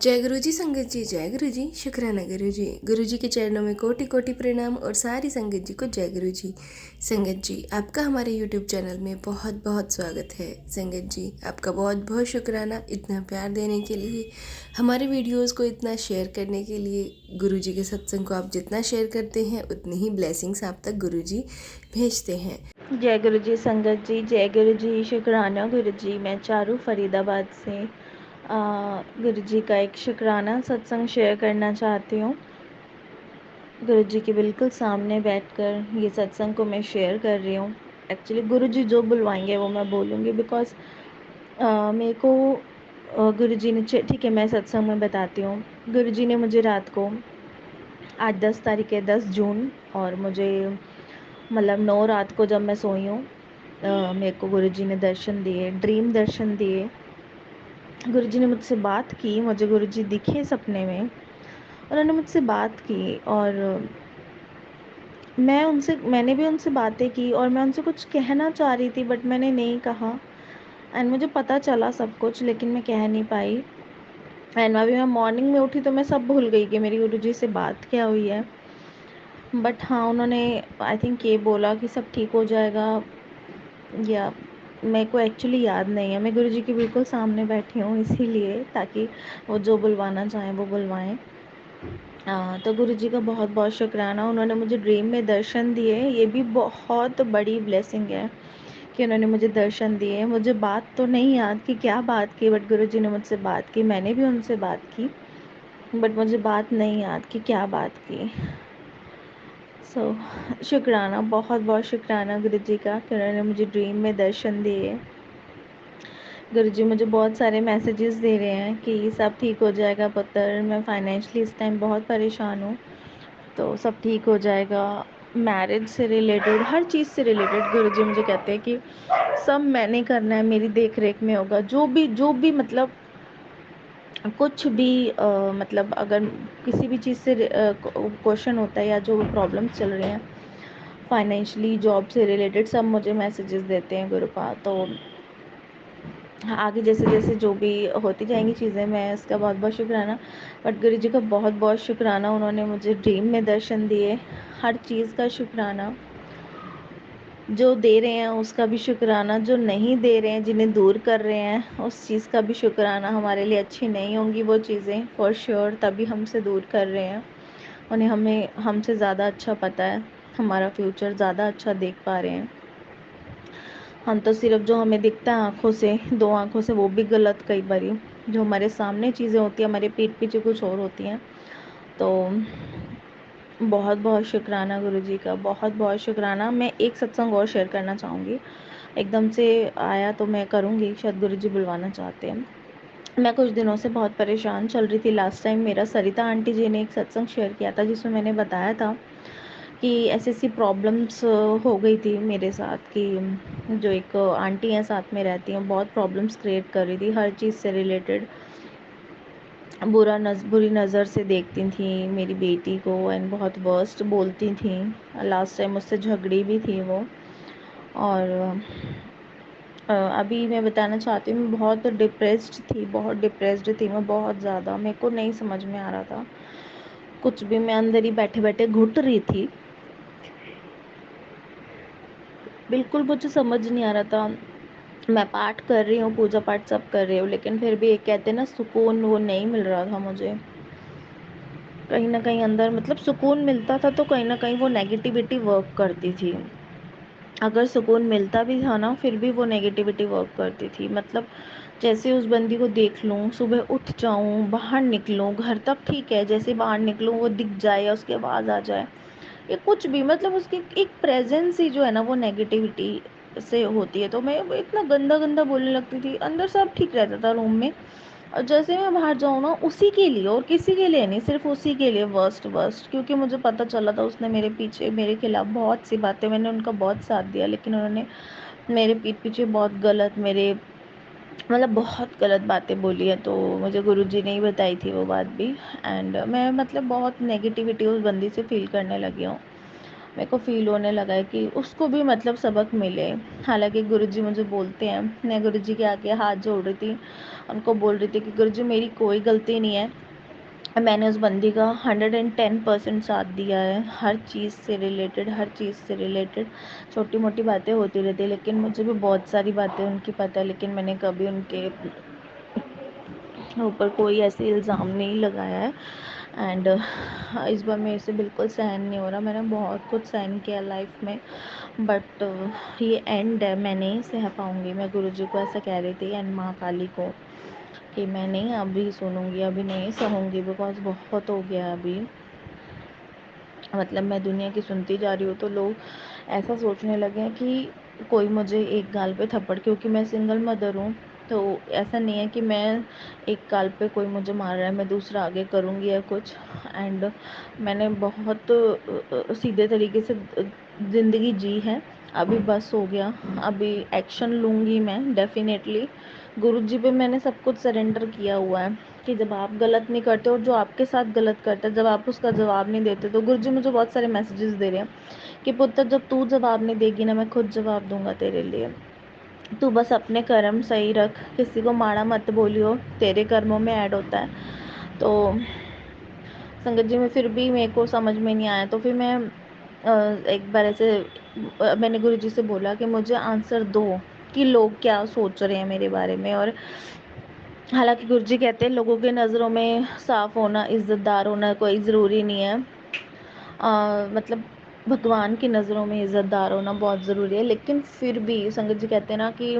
जय गुरु जी संगत जी, जय गुरु जी। शुक्राना गुरु जी के चरणों में कोटि कोटि प्रणाम और सारी संगत जी को जय गुरु जी। संगत जी, आपका हमारे यूट्यूब चैनल में बहुत बहुत स्वागत है। संगत जी, आपका बहुत बहुत शुक्राना इतना प्यार देने के लिए, हमारे वीडियोस को इतना शेयर करने के लिए। गुरु जी के सत्संग को आप जितना शेयर करते हैं उतनी ही ब्लेसिंग्स आप तक गुरु जी भेजते हैं। जय गुरु जी संगत जी, जय गुरु जी। शुक्राना गुरु जी। मैं चारू फरीदाबाद से गुरु जी का एक शुक्राना सत्संग शेयर करना चाहती हूँ। गुरु जी के बिल्कुल सामने बैठकर ये सत्संग को मैं शेयर कर रही हूँ। एक्चुअली गुरु जी जो बुलवाएंगे वो मैं बोलूँगी, बिकॉज मेरे को गुरु जी ने, ठीक है मैं सत्संग में बताती हूँ। गुरु जी ने मुझे रात को आज 10 तारीख है, 10 जून, और मुझे मतलब 9 रात को जब मैं सोई हूँ, मेरे को गुरुजी ने दर्शन दिए, ड्रीम दर्शन दिए। गुरुजी ने मुझसे बात की, मुझे गुरुजी दिखे सपने में, उन्होंने मुझसे बात की और मैंने भी उनसे बातें की और मैं उनसे कुछ कहना चाह रही थी, बट मैंने नहीं कहा। एंड मुझे पता चला सब कुछ, लेकिन मैं कह नहीं पाई। एंड अभी मैं मॉर्निंग में उठी तो मैं सब भूल गई कि मेरी गुरुजी से बात क्या हुई है। बट हाँ, उन्होंने आई थिंक ये बोला कि सब ठीक हो जाएगा, या मेरे को एक्चुअली याद नहीं है। मैं गुरुजी के बिल्कुल सामने बैठी हूँ, इसीलिए ताकि वो जो बुलवाना चाहें वो बुलवाएं। तो गुरुजी का बहुत बहुत शुक्राना, उन्होंने मुझे ड्रीम में दर्शन दिए। ये भी बहुत बड़ी ब्लेसिंग है कि उन्होंने मुझे दर्शन दिए। मुझे बात तो नहीं याद कि क्या बात की, बट गुरुजी ने मुझसे बात की, मैंने भी उनसे बात की, बट मुझे बात नहीं याद कि क्या बात की। शुक्राना, बहुत बहुत शुक्राना गुरुजी का कि उन्होंने मुझे ड्रीम में दर्शन दिए। गुरुजी मुझे बहुत सारे मैसेजेस दे रहे हैं कि सब ठीक हो जाएगा पुत्र। मैं फाइनेंशियली इस टाइम बहुत परेशान हूँ, तो सब ठीक हो जाएगा। मैरिज से रिलेटेड, हर चीज़ से रिलेटेड गुरुजी मुझे कहते हैं कि सब मैंने करना है, मेरी देख रेख में होगा। जो भी मतलब कुछ भी मतलब अगर किसी भी चीज़ से क्वेश्चन होता है या जो प्रॉब्लम्स चल रही हैं फाइनेंशियली, जॉब से रिलेटेड, सब मुझे मैसेजेस देते हैं गुरुपा। तो आगे जैसे जैसे जो भी होती जाएंगी चीज़ें, मैं इसका बहुत बहुत शुक्राना। बट गुरु जी का बहुत बहुत शुक्राना, उन्होंने मुझे ड्रीम में दर्शन दिए। हर चीज़ का शुक्राना, जो दे रहे हैं उसका भी शुक्राना, जो नहीं दे रहे हैं, जिन्हें दूर कर रहे हैं, उस चीज़ का भी शुक्राना। हमारे लिए अच्छी नहीं होंगी वो चीज़ें फॉर श्योर, तभी हमसे दूर कर रहे हैं। उन्हें हमसे ज़्यादा अच्छा पता है, हमारा फ्यूचर ज़्यादा अच्छा देख पा रहे हैं। हम तो सिर्फ जो हमें दिखता है आँखों से, 2 आँखों से, वो भी गलत कई बारी। जो हमारे सामने चीज़ें होती हैं, हमारे पीठ पीछे कुछ और होती हैं। तो बहुत बहुत शुक्राना गुरुजी का, बहुत बहुत शुक्राना। मैं एक सत्संग और शेयर करना चाहूँगी, एकदम से आया तो मैं करूँगी, शायद गुरुजी बुलवाना चाहते हैं। मैं कुछ दिनों से बहुत परेशान चल रही थी। लास्ट टाइम मेरा सरिता आंटी जी ने एक सत्संग शेयर किया था, जिसमें मैंने बताया था कि ऐसी प्रॉब्लम्स हो गई थी मेरे साथ, कि जो एक आंटी हैं साथ में रहती हैं, बहुत प्रॉब्लम्स क्रिएट कर रही थी हर चीज़ से रिलेटेड। बुरी नज़र से देखती थी मेरी बेटी को, एंड बहुत वर्स्ट बोलती थी। लास्ट टाइम मुझसे झगड़ी भी थी वो। और अभी मैं बताना चाहती हूँ, मैं बहुत डिप्रेस्ड थी मैं, बहुत ज़्यादा। मेरे को नहीं समझ में आ रहा था कुछ भी, मैं अंदर ही बैठे बैठे घुट रही थी, बिल्कुल मुझे समझ नहीं आ रहा था। मैं पाठ कर रही हूँ, पूजा पाठ सब कर रही हूँ, लेकिन फिर भी एक कहते हैं ना सुकून, वो नहीं मिल रहा था मुझे। कहीं ना कहीं अंदर, मतलब सुकून मिलता था तो कहीं ना कहीं वो नेगेटिविटी वर्क करती थी। अगर सुकून मिलता भी था ना, फिर भी वो नेगेटिविटी वर्क करती थी। मतलब जैसे उस बंदी को देख लूँ, सुबह उठ जाऊँ, बाहर निकलूँ, घर तक ठीक है, जैसे बाहर निकलूँ वो दिख जाए या उसकी आवाज़ आ जाए या कुछ भी, मतलब उसकी एक प्रेजेंस ही जो है ना वो नेगेटिविटी से होती है। तो मैं इतना गंदा गंदा बोलने लगती थी। अंदर सब ठीक रहता था रूम में, और जैसे मैं बाहर जाऊँ ना, उसी के लिए और किसी के लिए नहीं, सिर्फ उसी के लिए वर्स्ट। क्योंकि मुझे पता चला था उसने मेरे पीछे, मेरे खिलाफ बहुत सी बातें, मैंने उनका बहुत साथ दिया, लेकिन उन्होंने मेरे पीठ पीछे बहुत गलत, मेरे मतलब बहुत गलत बातें बोली है। तो मुझे गुरुजी ने ही बताई थी वो बात भी। एंड मैं मतलब बहुत नेगेटिविटी उस बंदी से फील करने लगी हूँ। मेरे को फ़ील होने लगा है कि उसको भी मतलब सबक मिले। हालाँकि गुरुजी मुझे बोलते हैं, मैं गुरुजी के आगे हाथ जोड़ रही थी, उनको बोल रही थी कि गुरुजी मेरी कोई गलती नहीं है, मैंने उस बंदी का 110% साथ दिया है, हर चीज़ से रिलेटेड, हर चीज़ से रिलेटेड छोटी मोटी बातें होती रहती है, लेकिन मुझे भी बहुत सारी बातें उनकी पता है, लेकिन मैंने कभी उनके ऊपर कोई ऐसे इल्ज़ाम नहीं लगाया है। एंड इस बार मेरे से बिल्कुल सहन नहीं हो रहा। मैंने बहुत कुछ सहन किया लाइफ में, बट ये एंड है, मैं नहीं सह पाऊँगी। मैं गुरुजी को ऐसा कह रही थी एंड माँ काली को कि मैं नहीं अभी सुनूँगी, अभी नहीं सहूँगी, बिकॉज़ बहुत हो गया अभी। मतलब मैं दुनिया की सुनती जा रही हूँ तो लोग ऐसा सोचने लगे हैं कि कोई मुझे एक गाल पे थप्पड़, क्योंकि मैं सिंगल मदर हूँ, तो ऐसा नहीं है कि मैं एक गाल पे कोई मुझे मार रहा है मैं दूसरा आगे करूँगी या कुछ। एंड मैंने बहुत सीधे तरीके से ज़िंदगी जी है, अभी बस हो गया। अभी एक्शन लूँगी मैं डेफिनेटली। गुरुजी पे मैंने सब कुछ सरेंडर किया हुआ है कि जब आप गलत नहीं करते और जो आपके साथ गलत करता है, जब आप उसका जवाब नहीं देते, तो गुरुजी मुझे बहुत सारे मैसेजेस दे रहे हैं कि पुत्र जब तू जवाब नहीं देगी ना, मैं खुद जवाब दूंगा तेरे लिए। तू बस अपने कर्म सही रख, किसी को माड़ा मत बोलियो, तेरे कर्मों में ऐड होता है। तो संगत जी में फिर भी मेरे को समझ में नहीं आया, तो फिर मैं एक बार ऐसे मैंने गुरुजी से बोला कि मुझे आंसर दो कि लोग क्या सोच रहे हैं मेरे बारे में। और हालांकि गुरुजी कहते हैं लोगों के नज़रों में साफ होना, इज्जतदार होना कोई ज़रूरी नहीं है। मतलब भगवान की नज़रों में इज्जतदार होना बहुत ज़रूरी है, लेकिन फिर भी संगत जी कहते हैं ना कि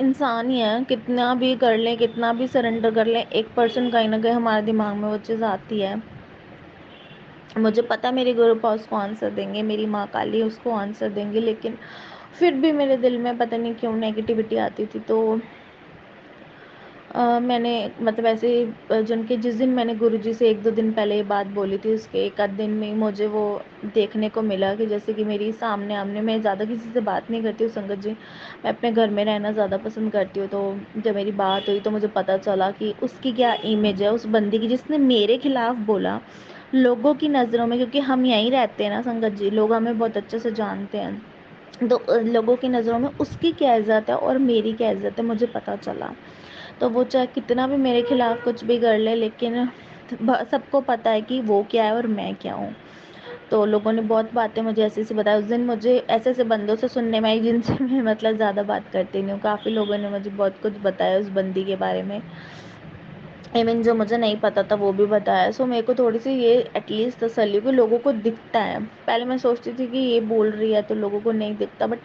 इंसान ही है, कितना भी कर लें, कितना भी सरेंडर कर लें, 1% कहीं ना कहीं हमारे दिमाग में वो चीज़ आती है। मुझे पता मेरे गुरु पा उसको आंसर देंगे, मेरी माँ काली उसको आंसर देंगे, लेकिन फिर भी मेरे दिल में पता नहीं क्यों नेगेटिविटी आती थी। तो मैंने मतलब ऐसे जिनके जिस दिन मैंने गुरुजी से 1-2 दिन पहले ये बात बोली थी, उसके 1 आध दिन में ही मुझे वो देखने को मिला कि जैसे कि मेरी सामने-आमने, मैं ज़्यादा किसी से बात नहीं करती हूँ संगत जी, मैं अपने घर में रहना ज़्यादा पसंद करती हूँ। तो जब मेरी बात हुई तो मुझे पता चला कि उसकी क्या इमेज है, उस बंदी की जिसने मेरे खिलाफ़ बोला, लोगों की नज़रों में, क्योंकि हम यहीं रहते हैं ना संगत जी, लोग हमें बहुत अच्छे से जानते हैं। तो लोगों की नज़रों में उसकी क्या इज़्ज़त है और मेरी क्या इज़्ज़त है, मुझे पता चला। तो वो चाहे कितना भी मेरे खिलाफ़ कुछ भी कर ले, लेकिन सबको पता है कि वो क्या है और मैं क्या हूँ। तो लोगों ने बहुत बातें मुझे ऐसे-ऐसे बताई। उस दिन मुझे ऐसे-ऐसे बंदों से सुनने में आई जिनसे मैं मतलब ज़्यादा बात करती नहीं हूँ। काफ़ी लोगों ने मुझे बहुत कुछ बताया उस बंदी के बारे में। इवन जो मुझे नहीं पता था वो भी बताया। सो मेरे को थोड़ी-सी ये एटलीस्ट तसल्ली हुई कि लोगों को दिखता है। पहले मैं सोचती थी कि ये बोल रही है तो लोगों को नहीं दिखता, बट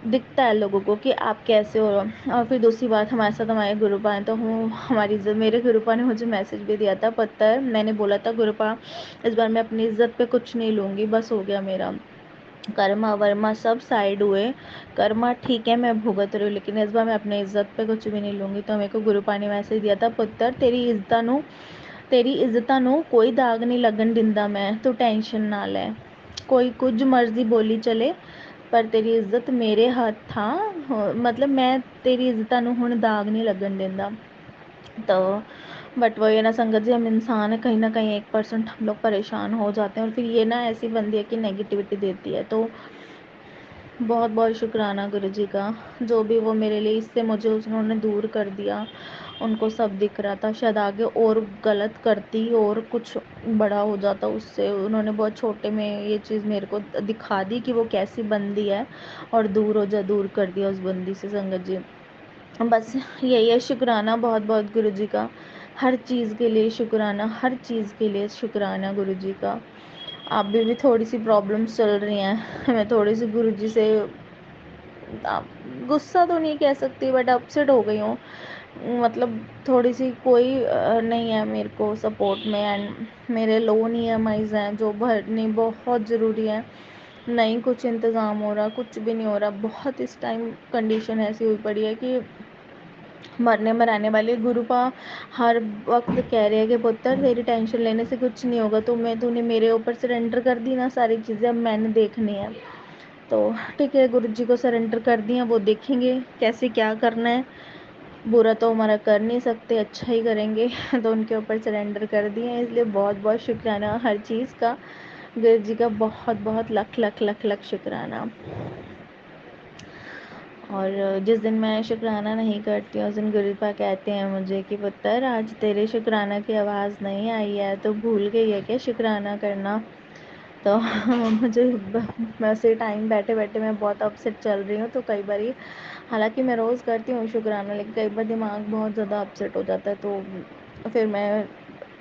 दिखता है लोगों को कि आप कैसे हो। और फिर दूसरी बात, हमारे साथ हमारे गुरुपा हैं, तो हूँ हमारी इज़्ज़त, मेरे गुरुपा ने मुझे मैसेज भी दिया था, पता है मैंने बोला था गुरुपा इस बार मैं अपनी इज़्ज़त पे कुछ नहीं लूँगी, बस हो गया मेरा। कर्मा वर्मा सब साइड हुए, कर्मा ठीक है मैं भुगत रही हूँ, लेकिन इस बार मैं अपनी इज्जत पे कुछ भी नहीं लूँगी। तो मेरे को गुरुपा ने मैसेज दिया था, पुत्र तेरी इज्जतां नू कोई दाग नहीं लगन दिंदा मैं, तू टेंशन ना ले, कोई कुछ मर्जी बोली चले, पर तेरी इज्जत मेरे हाथ था। मतलब मैं तेरी इज्जतां नू हुण दाग नहीं लगन दिंदा। तो बट वही है ना संगत जी, हम इंसान है, कहीं ना कहीं 1% हम लोग परेशान हो जाते हैं, और फिर ये ना ऐसी बंदी है कि नेगेटिविटी देती है। तो बहुत बहुत शुक्राना गुरुजी का, जो भी वो मेरे लिए, इससे मुझे उन्होंने दूर कर दिया। उनको सब दिख रहा था, शायद आगे और गलत करती और कुछ बड़ा हो जाता उससे। उन्होंने बहुत छोटे में ये चीज़ मेरे को दिखा दी कि वो कैसी बंदी है, और दूर कर दिया उस बंदी से संगत जी। बस यही है, शुक्राना बहुत बहुत गुरुजी का, हर चीज़ के लिए शुक्राना, हर चीज़ के लिए शुक्राना गुरुजी का। अभी भी थोड़ी सी प्रॉब्लम्स चल रही हैं। मैं थोड़ी सी गुरुजी से गुस्सा तो नहीं कह सकती, बट अपसेट हो गई हूँ। मतलब थोड़ी सी कोई नहीं है मेरे को सपोर्ट में, एंड मेरे लोन ईएमआईज़ हैं जो भरनी बहुत ज़रूरी है, नहीं कुछ इंतज़ाम हो रहा, कुछ भी नहीं हो रहा। बहुत इस टाइम कंडीशन ऐसी हुई पड़ी है कि मरने मराने वाली। गुरुपा हर वक्त कह रहे हैं कि पुत्र तेरी टेंशन लेने से कुछ नहीं होगा, तूने मेरे ऊपर सरेंडर कर दी ना सारी चीज़ें, अब मैंने देखनी है। तो ठीक है, गुरुजी को सरेंडर कर दिया, वो देखेंगे कैसे क्या करना है। बुरा तो हमारा कर नहीं सकते, अच्छा ही करेंगे। तो उनके ऊपर सरेंडर कर दिए, इसलिए बहुत बहुत शुक्राना हर चीज़ का। गुरु जी का बहुत बहुत लख लख लख लख शुक्राना। और जिस दिन मैं शुक्राना नहीं करती हूँ उस दिन गुरुपा कहते हैं मुझे कि पुत्र आज तेरे शुक्राना की आवाज़ नहीं आई है, तो भूल गई है क्या शुक्राना करना। तो मुझे वैसे टाइम बैठे बैठे मैं बहुत अपसेट चल रही हूँ, तो कई बार, हालांकि मैं रोज़ करती हूँ शुक्राना, लेकिन कई बार दिमाग बहुत ज़्यादा अपसेट हो जाता है, तो फिर मैं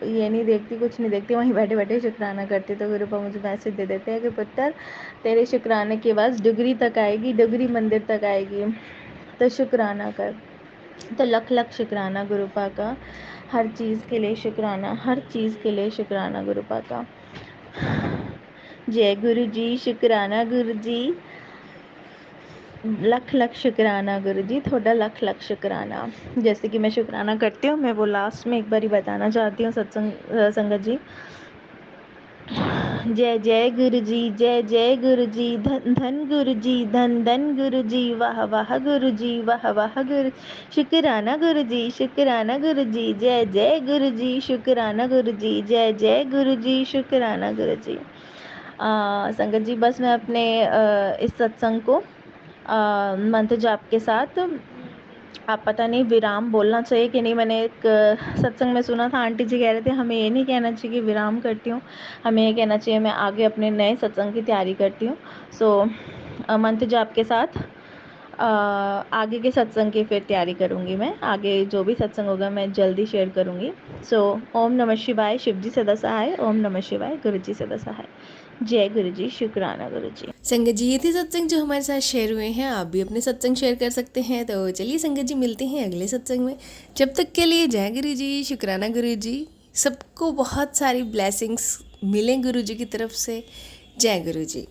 ये नहीं देखती, कुछ नहीं देखती, वहीं बैठे बैठे शुक्राना करती। तो गुरुपा मुझे मैसेज दे देते हैं कि पुत्र तेरे शुक्राने की आवाज़ डुगरी तक आएगी, डुगरी मंदिर तक आएगी, तो शुक्राना कर। तो लख लख शुक्राना गुरुपा का, हर चीज़ के लिए शुक्राना, हर चीज़ के लिए शुक्राना गुरुपा का। जय गुरु जी, शुक्राना गुरु जी, लख लख शुक्राना गुरु जी, थोड़ा लख लख शुक्राना। जैसे कि मैं शुक्राना करती हूँ, मैं वो लास्ट में एक बार ही बताना चाहती हूँ सत्संग संगत जी। जय जय गुरु जी, जय जय गुरु जी, धन धन गुरु जी, धन धन गुरु जी, वाह वाह गुरु जी, वाह वाह गुरु, शुक्राना गुरु जी, शुक्राना गुरु जी, जय जय गुरु जी, शुक्राना गुरु जी, जय जय गुरु जी, शुक्राना गुरु जी। संगत जी, बस मैं अपने इस सत्संग को मंत्र जाप के साथ, आप पता नहीं विराम बोलना चाहिए कि नहीं, मैंने एक सत्संग में सुना था, आंटी जी कह रहे थे हमें ये नहीं कहना चाहिए कि विराम करती हूँ, हमें ये कहना चाहिए मैं आगे अपने नए सत्संग की तैयारी करती हूँ। सो मंत्र जाप के साथ आगे के सत्संग की फिर तैयारी करूँगी मैं, आगे जो भी सत्संग होगा मैं जल्दी शेयर करूँगी। सो ओम नमः शिवाय, शिव जी सदा सहाय, ओम नमः शिवाय, गुरु जी सदा सहाय, जय गुरु जी, शुक्राना गुरु जी। संगत जी, ये थे सत्संग जो हमारे साथ शेयर हुए हैं। आप भी अपने सत्संग शेयर कर सकते हैं। तो चलिए संगत जी, मिलते हैं अगले सत्संग में। जब तक के लिए जय गुरु जी, शुक्राना गुरु जी। सबको बहुत सारी ब्लेसिंग्स मिलें गुरु जी की तरफ से। जय गुरु जी।